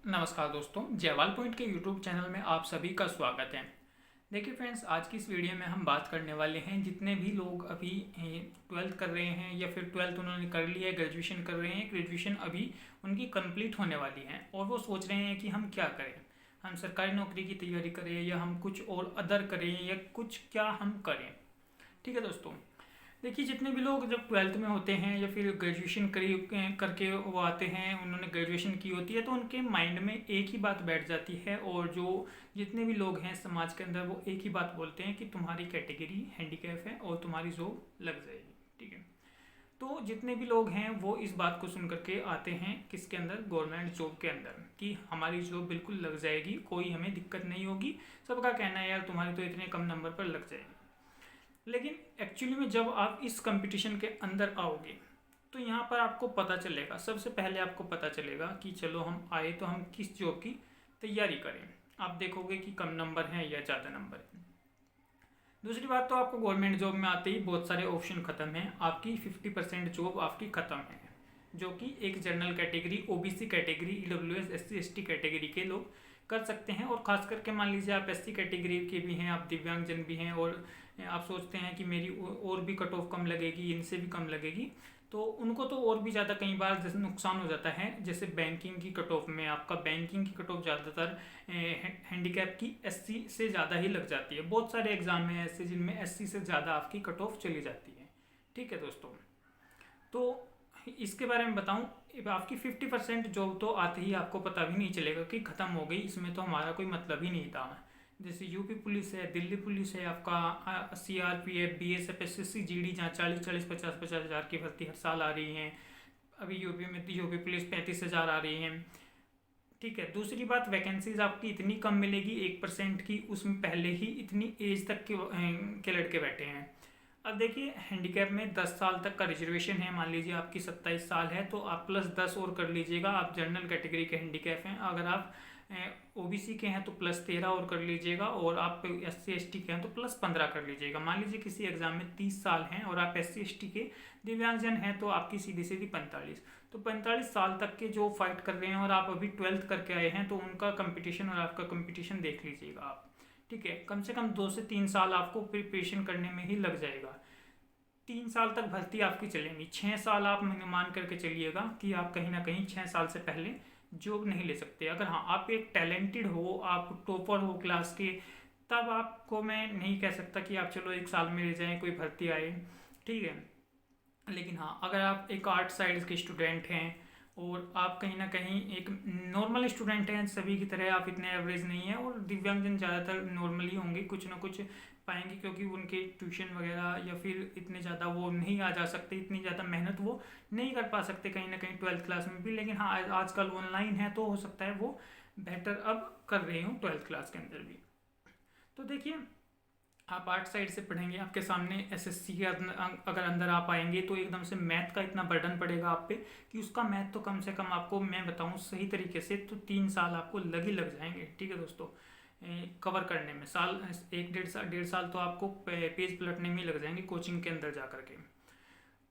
नमस्कार दोस्तों, जयवाल पॉइंट के यूट्यूब चैनल में आप सभी का स्वागत है। देखिए फ्रेंड्स, आज की इस वीडियो में हम बात करने वाले हैं जितने भी लोग अभी 12th कर रहे हैं या फिर 12th उन्होंने कर लिया है, ग्रेजुएशन कर रहे हैं, ग्रेजुएशन अभी उनकी कंप्लीट होने वाली है और वो सोच रहे हैं कि हम क्या करें, हम सरकारी नौकरी की तैयारी करें या हम कुछ और अदर करें या कुछ क्या हम करें। ठीक है दोस्तों, देखिए जितने भी लोग जब 12th में होते हैं या फिर ग्रेजुएशन करके वो आते हैं, उन्होंने ग्रेजुएशन की होती है तो उनके माइंड में एक ही बात बैठ जाती है और जो जितने भी लोग हैं समाज के अंदर वो एक ही बात बोलते हैं कि तुम्हारी कैटेगरी हैंडीकैप है और तुम्हारी जॉब लग जाएगी। ठीक है, तो जितने भी लोग हैं वो इस बात को सुन करके आते हैं किसके अंदर, गवर्नमेंट जॉब के अंदर, कि हमारी जॉब बिल्कुल लग जाएगी, कोई हमें दिक्कत नहीं होगी। सबका कहना है यार तुम्हारी तो इतने कम नंबर पर लग जाएगी। लेकिन एक्चुअली में जब आप इस कंपटीशन के अंदर आओगे तो यहाँ पर आपको पता चलेगा, सबसे पहले आपको पता चलेगा कि चलो हम आए तो हम किस जॉब की तैयारी करें। आप देखोगे कि कम नंबर हैं या ज़्यादा नंबर हैं। दूसरी बात, तो आपको गवर्नमेंट जॉब में आते ही बहुत सारे ऑप्शन ख़त्म हैं, आपकी 50% जॉब आपकी ख़त्म है, जो कि एक general category, OBC category, EWS, SC ST category के लोग कर सकते हैं। और ख़ास करके मान लीजिए आप एससी कैटेगरी के भी हैं, आप दिव्यांगजन भी हैं और आप सोचते हैं कि मेरी और भी कट ऑफ कम लगेगी, इनसे भी कम लगेगी, तो उनको तो और भी ज़्यादा कई बार जैसे नुकसान हो जाता है। जैसे बैंकिंग की कट ऑफ में आपका बैंकिंग की कट ऑफ ज़्यादातर हैंडीकैप की एससी से ज़्यादा ही लग जाती है। बहुत सारे एग्जाम हैं ऐसे जिनमें एससी से ज़्यादा आपकी कट ऑफ चली जाती है। ठीक है दोस्तों, तो इसके बारे में बताऊं, आपकी 50% जॉब तो आते ही आपको पता भी नहीं चलेगा कि ख़त्म हो गई, इसमें तो हमारा कोई मतलब ही नहीं था। जैसे यूपी पुलिस है, दिल्ली पुलिस है, आपका सीआरपीएफ, बीएसएफ, एसएससी, जीडी, जहाँ 40-40, 50-50 हज़ार की भर्ती हर साल आ रही हैं। अभी यूपी में यूपी पुलिस 35,000 आ रही हैं। ठीक है, दूसरी बात, वैकेंसीज आपकी इतनी कम मिलेगी 1% की, उसमें पहले ही इतनी एज तक के लड़के बैठे हैं। अब देखिए हैंडीकैप में 10 साल तक का रिजर्वेशन है। मान लीजिए आपकी 27 साल है तो आप प्लस 10 और कर लीजिएगा, आप जनरल कैटेगरी के हैंडीकैप हैं। अगर आप ओबीसी के हैं तो प्लस 13 और कर लीजिएगा, और आप एससी एसटी के हैं तो प्लस 15 कर लीजिएगा। मान लीजिए किसी एग्जाम में 30 साल हैं और आप एससी एसटी के दिव्यांगजन हैं तो आपकी सीधी सीधी 45, तो 45 साल तक के जो फाइट कर रहे हैं और आप अभी 12th करके आए हैं, तो उनका कंपटीशन और आपका कंपटीशन देख लीजिएगा आप। ठीक है, कम से कम 2 से 3 साल आपको प्रिपरेशन करने में ही लग जाएगा। 3 साल तक भर्ती आपकी चलेंगी, 6 साल आप मान करके चलिएगा कि आप कहीं ना कहीं 6 साल से पहले जॉब नहीं ले सकते। अगर हाँ आप एक टैलेंटेड हो, आप टॉपर हो क्लास के, तब आपको मैं नहीं कह सकता कि आप चलो 1 साल में ले जाएं, कोई भर्ती आए। ठीक है, लेकिन हाँ अगर आप एक आर्ट साइड के स्टूडेंट हैं और आप कहीं ना कहीं एक नॉर्मल स्टूडेंट हैं, सभी की तरह आप इतने एवरेज नहीं हैं, और दिव्यांगजन ज़्यादातर नॉर्मली होंगे, कुछ ना कुछ पाएंगे क्योंकि उनके ट्यूशन वगैरह या फिर इतने ज़्यादा वो नहीं आ जा सकते, इतनी ज़्यादा मेहनत वो नहीं कर पा सकते कहीं ना कहीं 12th क्लास में भी। लेकिन हाँ आजकल ऑनलाइन है तो हो सकता है वो बेटर अब कर रहे हो 12th क्लास के अंदर भी। तो देखिए आप आर्ट साइड से पढ़ेंगे, आपके सामने एसएससी के अगर अंदर आप आएंगे तो एकदम से मैथ का इतना बर्डन पड़ेगा आप पे कि उसका मैथ तो कम से कम आपको मैं बताऊं सही तरीके से तो 3 साल आपको लग जाएंगे। ठीक है दोस्तों, कवर करने में साल, 1-1.5 साल तो आपको पेज पलटने में लग जाएंगे कोचिंग के अंदर जा करके।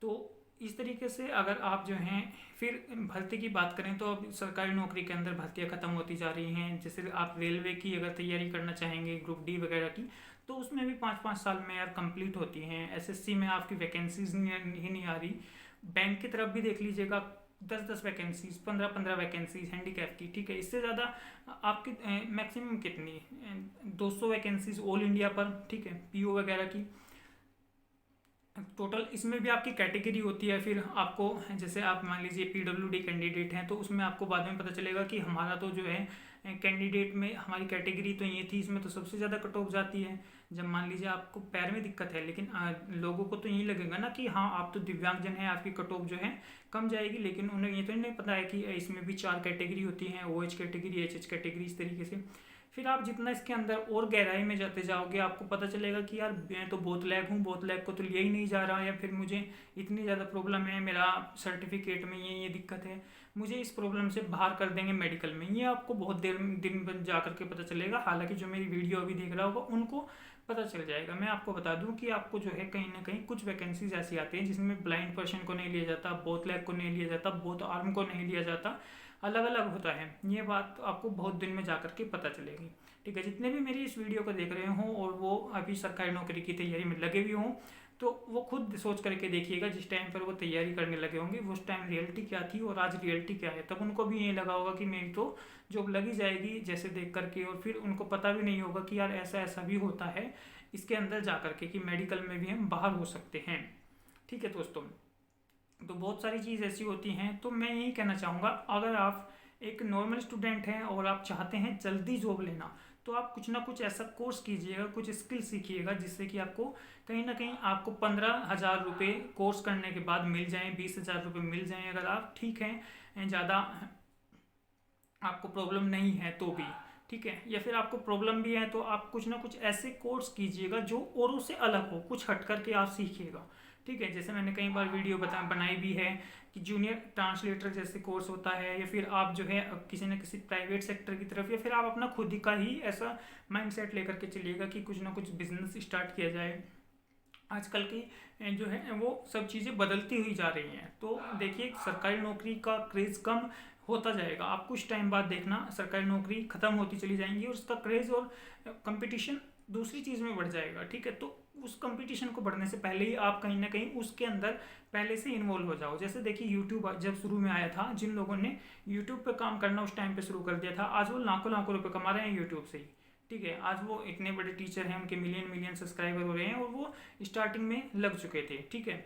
तो इस तरीके से अगर आप जो हैं, फिर भर्ती की बात करें तो अब सरकारी नौकरी के अंदर भर्तियां ख़त्म होती जा रही हैं। जैसे आप रेलवे की अगर तैयारी करना चाहेंगे, ग्रुप डी वगैरह की, तो उसमें भी 5-5 साल में यार कंप्लीट होती हैं। एसएससी में आपकी वैकेंसीज ही नहीं आ रही। बैंक की तरफ भी देख लीजिएगा, 10-10 वैकेंसीज, 15-15 वैकेंसीज हैंडीकैप की। ठीक है, इससे ज़्यादा आपकी मैक्सिमम कितनी, 200 वैकेंसीज ऑल इंडिया पर। ठीक है, पीओ वगैरह की टोटल, इसमें भी आपकी कैटेगरी होती है। फिर आपको जैसे आप मान लीजिए पीडब्ल्यूडी कैंडिडेट हैं तो उसमें आपको बाद में पता चलेगा कि हमारा तो जो है कैंडिडेट में हमारी कैटेगरी तो ये थी, इसमें तो सबसे ज़्यादा कट ऑफ जाती है। जब मान लीजिए आपको पैर में दिक्कत है, लेकिन लोगों को तो यही लगेगा ना कि हाँ आप तो दिव्यांगजन हैं, आपकी कट ऑफ जो है कम जाएगी, लेकिन उन्हें ये तो नहीं पता है कि इसमें भी 4 कैटेगरी होती हैं, OH कैटेगरी, HH कैटेगरी, इस तरीके से। फिर आप जितना इसके अंदर और गहराई में जाते जाओगे आपको पता चलेगा कि यार मैं तो बहुत लैग हूँ, बहुत लैग को तो लिया ही नहीं जा रहा, या फिर मुझे इतनी ज़्यादा प्रॉब्लम है, मेरा सर्टिफिकेट में ये दिक्कत है, मुझे इस प्रॉब्लम से बाहर कर देंगे मेडिकल में। ये आपको बहुत दिन जा करके पता चलेगा। हालांकि जो मेरी वीडियो अभी देख रहा होगा उनको पता चल जाएगा। मैं आपको बता दूं कि आपको जो है कहीं ना कहीं कुछ वैकेंसीज ऐसी आती हैं जिसमें ब्लाइंड पर्सन को नहीं लिया जाता, बोथ लेग को नहीं लिया जाता, बोथ आर्म को नहीं लिया जाता, अलग अलग होता है। ये बात आपको बहुत दिन में जा करके पता चलेगी। ठीक है, जितने भी मेरी इस वीडियो को देख रहे हों और वो अभी सरकारी नौकरी की तैयारी में लगे हुए हों, तो वो खुद सोच करके देखिएगा जिस टाइम पर वो तैयारी करने लगे होंगे उस टाइम रियलिटी क्या थी और आज रियलिटी क्या है। तब उनको भी ये लगा होगा कि मेरी तो जॉब लगी जाएगी जैसे देख करके, और फिर उनको पता भी नहीं होगा कि यार ऐसा ऐसा भी होता है इसके अंदर जा करके कि मेडिकल में भी हम बाहर हो सकते हैं। ठीक है दोस्तों, तो बहुत सारी चीज़ ऐसी होती हैं। तो मैं यही कहना चाहूँगा, अगर आप एक नॉर्मल स्टूडेंट हैं और आप चाहते हैं जल्दी जॉब लेना, तो आप कुछ ना कुछ ऐसा कोर्स कीजिएगा, कुछ स्किल सीखिएगा जिससे कि आपको कहीं ना कहीं आपको 15,000 रुपये कोर्स करने के बाद मिल जाएं, 20,000 रुपये मिल जाएं अगर आप ठीक हैं, ज़्यादा आपको प्रॉब्लम नहीं है तो भी। ठीक है, या फिर आपको प्रॉब्लम भी है तो आप कुछ ना कुछ ऐसे कोर्स कीजिएगा जो औरों से अलग हो, कुछ हट करके आप सीखिएगा। ठीक है, जैसे मैंने कई बार वीडियो बनाई भी है कि जूनियर ट्रांसलेटर जैसे कोर्स होता है, या फिर आप जो है किसी न किसी प्राइवेट सेक्टर की तरफ, या फिर आप अपना खुद ही का ही ऐसा माइंडसेट लेकर के चलिएगा कि कुछ ना कुछ बिजनेस स्टार्ट किया जाए। आजकल की जो है वो सब चीज़ें बदलती हुई जा रही हैं। तो देखिए, सरकारी नौकरी का क्रेज़ कम होता जाएगा। आप कुछ टाइम बाद देखना सरकारी नौकरी ख़त्म होती चली जाएंगी और उसका क्रेज़ और कंपटीशन दूसरी चीज़ में बढ़ जाएगा। ठीक है, तो उस कंपटीशन को बढ़ने से पहले ही आप कहीं ना कहीं उसके अंदर पहले से इन्वॉल्व हो जाओ। जैसे देखिए, यूट्यूब जब शुरू में आया था, जिन लोगों ने यूट्यूब पे काम करना उस टाइम पे शुरू कर दिया था, आज वो लाखों लाखों रुपए कमा रहे हैं यूट्यूब से ही। ठीक है, आज वो इतने बड़े टीचर हैं, उनके मिलियन मिलियन सब्सक्राइबर हो रहे हैं और वो स्टार्टिंग में लग चुके थे। ठीक है,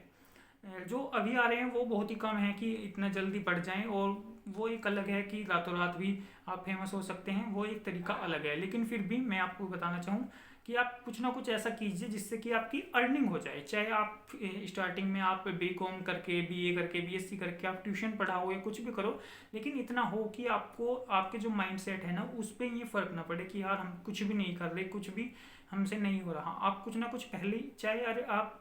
जो अभी आ रहे हैं वो बहुत ही कम है कि इतना जल्दी बढ़ जाएं, और वो एक अलग है कि रातों रात भी आप फेमस हो सकते हैं, वो एक तरीका अलग है। लेकिन फिर भी मैं आपको बताना चाहूँ कि आप कुछ ना कुछ ऐसा कीजिए जिससे कि आपकी अर्निंग हो जाए। चाहे आप स्टार्टिंग में आप बीकॉम करके, बीए करके, बीएससी करके आप ट्यूशन पढ़ाओ या कुछ भी करो, लेकिन इतना हो कि आपको आपके जो माइंडसेट है ना उस पर ये फर्क ना पड़े कि यार हम कुछ भी नहीं कर रहे, कुछ भी हमसे नहीं हो रहा। आप कुछ ना कुछ पहले ही, चाहे अरे आप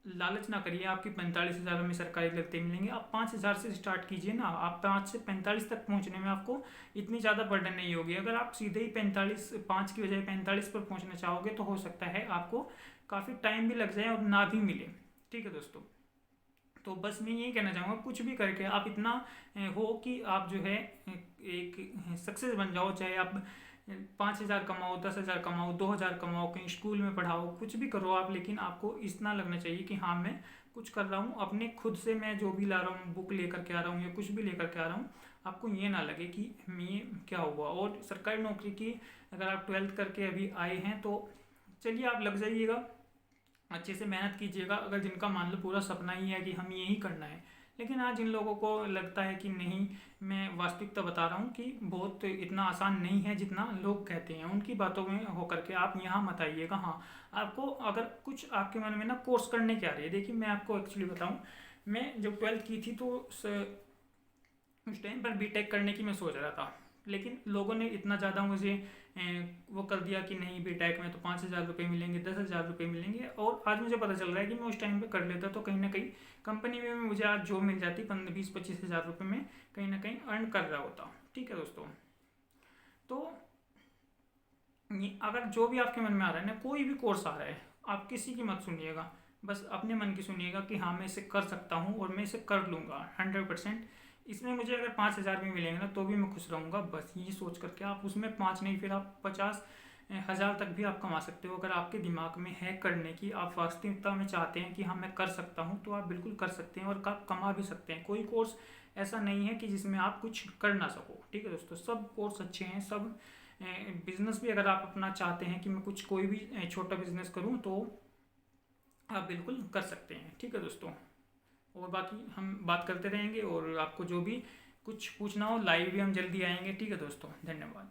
लालच ना करिए आपकी 45,000 में सरकारी लगते मिलेंगे, आप 5,000 से स्टार्ट कीजिए ना। आप 5 से 45 तक पहुंचने में आपको इतनी ज़्यादा बर्डन नहीं होगी। अगर आप सीधे ही 5 की बजाय 45 पर पहुंचना चाहोगे तो हो सकता है आपको काफ़ी टाइम भी लग जाए और ना भी मिले। ठीक है दोस्तों, तो बस मैं यही कहना चाहूँगा, कुछ भी करके आप इतना हो कि आप जो है एक सक्सेस बन जाओ। चाहे आप 5,000 कमाओ, 10,000 कमाओ, 2,000 कमाओ, कहीं स्कूल में पढ़ाओ, कुछ भी करो आप, लेकिन आपको इतना लगना चाहिए कि हाँ मैं कुछ कर रहा हूँ अपने खुद से। मैं जो भी ला रहा हूँ, बुक लेकर के आ रहा हूँ या कुछ भी लेकर के आ रहा हूँ, आपको ये ना लगे कि ये क्या हुआ। और सरकारी नौकरी की अगर आप 12th करके अभी आए हैं तो चलिए आप लग जाइएगा, अच्छे से मेहनत कीजिएगा। अगर जिनका मान लो पूरा सपना ही है कि हम यही करना है, लेकिन आज जिन लोगों को लगता है कि नहीं, मैं वास्तविकता बता रहा हूँ कि बहुत इतना आसान नहीं है जितना लोग कहते हैं, उनकी बातों में होकर के आप यहाँ मत आइएगा। हाँ, आपको अगर कुछ आपके मन में ना कोर्स करने क्या रही है, देखिए मैं आपको एक्चुअली बताऊँ, मैं जब 12th की थी तो उस टाइम पर बीटेक करने की मैं सोच रहा था, लेकिन लोगों ने इतना ज़्यादा मुझे वो कर दिया कि नहीं बीटेक में तो 5,000 रुपये मिलेंगे, 10,000 रुपये मिलेंगे। और आज मुझे पता चल रहा है कि मैं उस टाइम पे कर लेता तो कहीं ना कहीं कंपनी में मुझे आज जॉब मिल जाती, 15-20-25,000 रुपये में कहीं ना कहीं अर्न कर रहा होता। ठीक है दोस्तों, तो अगर जो भी आपके मन में आ रहा है ना, कोई भी कोर्स आ रहा है, आप किसी की मत सुनिएगा, बस अपने मन की सुनिएगा कि हाँ मैं इसे कर सकता हूँ और मैं इसे कर लूँगा 100%। इसमें मुझे अगर 5,000 भी मिलेंगे ना तो भी मैं खुश रहूँगा। बस ये सोच करके आप उसमें 5 नहीं, फिर आप 50,000 तक भी आप कमा सकते हो। अगर आपके दिमाग में है करने की, आप वास्तविकता में चाहते हैं कि हाँ मैं कर सकता हूँ, तो आप बिल्कुल कर सकते हैं और आप कमा भी सकते हैं। कोई कोर्स ऐसा नहीं है कि जिसमें आप कुछ कर ना सको। ठीक है दोस्तों, सब कोर्स अच्छे हैं। सब बिजनेस भी अगर आप अपना चाहते हैं कि मैं कुछ कोई भी छोटा बिजनेस करूं तो आप बिल्कुल कर सकते हैं। ठीक है दोस्तों, और बाकी हम बात करते रहेंगे, और आपको जो भी कुछ पूछना हो लाइव भी हम जल्दी आएंगे। ठीक है दोस्तों, धन्यवाद।